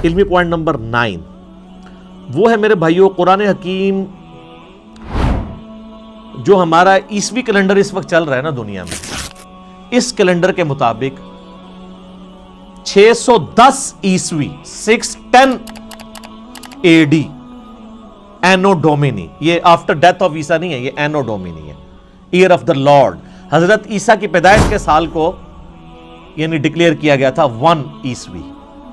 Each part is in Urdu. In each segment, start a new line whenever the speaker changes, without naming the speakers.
علمی پوائنٹ نمبر 9 وہ ہے میرے بھائیوں قرآن حکیم جو ہمارا عیسوی کیلنڈر اس وقت چل رہا ہے نا دنیا میں، اس کیلنڈر کے مطابق 610 عیسوی 610 AD اینو ڈومینی، یہ آفٹر ڈیتھ آف عیسیٰ نہیں ہے، یہ اینو ڈومینی ہے، ایئر آف دا لارڈ، حضرت عیسیٰ کی پیدائش کے سال کو یعنی ڈکلیئر کیا گیا تھا 1 عیسوی،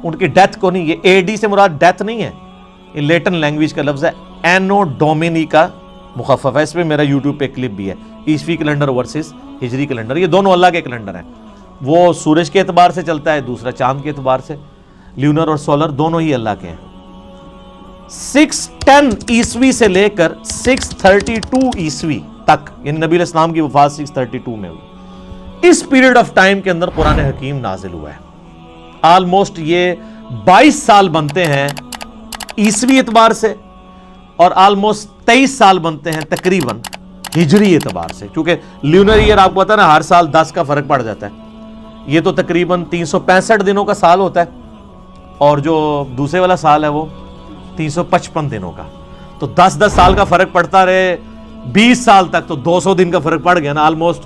ان کی ڈیتھ کو نہیں، یہ AD سے مراد ڈیتھ نہیں ہے، یہ لیٹن لینگویج کا لفظ ہے، اینو ڈومینی کا مخفف ہے، اس پہ میرا یوٹیوب پہ کلپ بھی ہے، عیسوی کیلنڈر ورسز ہجری کیلنڈر، یہ دونوں اللہ کے کیلنڈر ہیں، وہ سورج کے اعتبار سے چلتا ہے، دوسرا چاند کے اعتبار سے، لیونر اور سولر دونوں ہی اللہ کے ہیں۔ 610 عیسوی سے لے کر 632 عیسوی تک، یعنی نبی علیہ السلام کی وفات 632 میں ہوئی، اس پیریڈ آف ٹائم کے اندر قرآن حکیم نازل ہوا ہے۔ آلموسٹ یہ 22 سال بنتے ہیں عیسوی اعتبار سے، اور آلموسٹ 23 سال بنتے ہیں تقریباً ہجری اعتبار سے، کیونکہ لیونر ایئر آپ کو پتا ہے نا ہر سال 10 کا فرق پڑ جاتا ہے، یہ تو تقریباً 365 دنوں کا سال ہوتا ہے، اور جو دوسرے والا سال ہے وہ 355 دنوں کا، تو 10 سال کا فرق پڑتا رہے 20 سال تک، تو 200 دن کا فرق پڑ گیا نا، آلموسٹ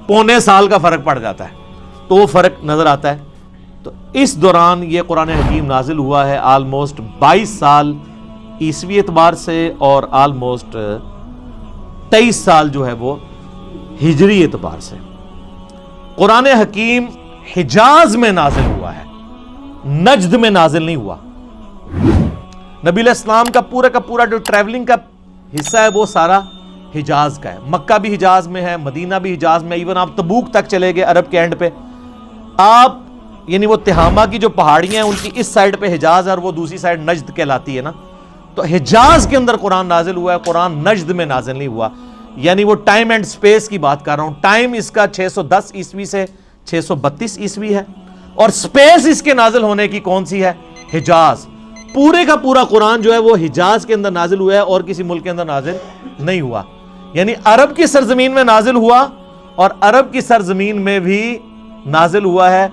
پونے سال کا فرق پڑ جاتا ہے، تو وہ فرق نظر آتا ہے۔ تو اس دوران یہ قرآن حکیم نازل ہوا ہے، آلموسٹ 22 سال عیسوی اعتبار سے، اور آلموسٹ 23 سال جو ہے وہ ہجری اعتبار سے۔ قرآن حکیم حجاز میں نازل ہوا ہے، نجد میں نازل نہیں ہوا۔ نبی علیہ السلام کا پورا جو ٹریولنگ کا حصہ ہے وہ سارا حجاز کا ہے، مکہ بھی حجاز میں ہے، مدینہ بھی حجاز میں، ایون آپ تبوک تک چلے گئے عرب کے اینڈ پہ، آپ یعنی وہ تہامہ کی جو پہاڑیاں ہیں ان کی اس سائڈ پہ حجاز ہے اور وہ دوسری سائڈ نجد کہلاتی ہے نا، تو حجاز کے اندر قرآن نازل ہوا ہے، قرآن نجد میں نازل نہیں ہوا، یعنی وہ ٹائم اینڈ سپیس کی بات کر رہا ہوں، ٹائم اس کا 610 عیسوی سے 632 عیسوی ہے، اور سپیس اس کے نازل ہونے کی کون سی ہے؟ حجاز۔ پورے کا پورا قرآن جو ہے وہ حجاز کے اندر نازل ہوا ہے اور کسی ملک کے اندر نازل نہیں ہوا، یعنی عرب کی سرزمین میں نازل ہوا، اور عرب کی سرزمین میں بھی نازل ہوا ہے۔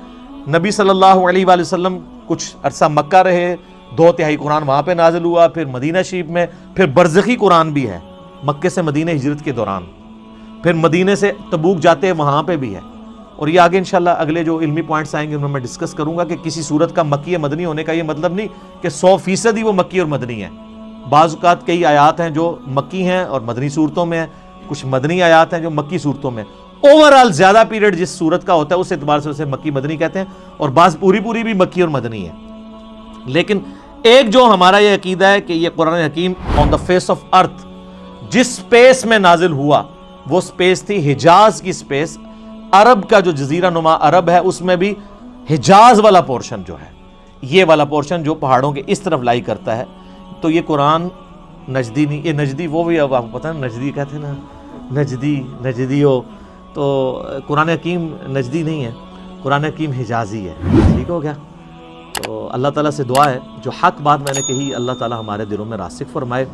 نبی صلی اللہ علیہ وآلہ وسلم کچھ عرصہ مکہ رہے، 2/3 قرآن وہاں پہ نازل ہوا، پھر مدینہ شریف میں، پھر برزخی قرآن بھی ہے مکے سے مدینہ ہجرت کے دوران، پھر مدینہ سے تبوک جاتے وہاں پہ بھی ہے، اور یہ آگے انشاءاللہ اگلے جو علمی پوائنٹس آئیں گے ان میں میں ڈسکس کروں گا کہ کسی صورت کا مکی یا مدنی ہونے کا یہ مطلب نہیں کہ 100% ہی وہ مکی اور مدنی ہے۔ بعض اوقات کئی آیات ہیں جو مکی ہیں اور مدنی صورتوں میں ہیں، کچھ مدنی آیات ہیں جو مکی صورتوں میں، اوورال زیادہ پیریڈ جس صورت کا ہوتا ہے اس اعتبار سے اسے مکی مدنی کہتے ہیں، اور بعض پوری بھی مکی اور مدنی ہے۔ لیکن ایک جو ہمارا یہ عقیدہ ہے کہ یہ قرآن حکیم آن دا فیس آف ارتھ جس سپیس میں نازل ہوا وہ سپیس تھی حجاز کی سپیس، عرب کا جو جزیرہ نما عرب ہے اس میں بھی حجاز والا پورشن جو ہے، یہ والا پورشن جو پہاڑوں کے اس طرف لائی کرتا ہے، تو یہ قرآن نجدی نہیں، یہ نجدی وہ بھی اب آپ کو پتہ ہے نجدی کہتے ہیں نا، نجدی ہو، تو قرآن حکیم نجدی نہیں ہے، قرآن حکیم حجازی ہے، ٹھیک ہو گیا؟ تو اللہ تعالیٰ سے دعا ہے جو حق بات میں نے کہی اللہ تعالیٰ ہمارے دلوں میں راسخ فرمائے۔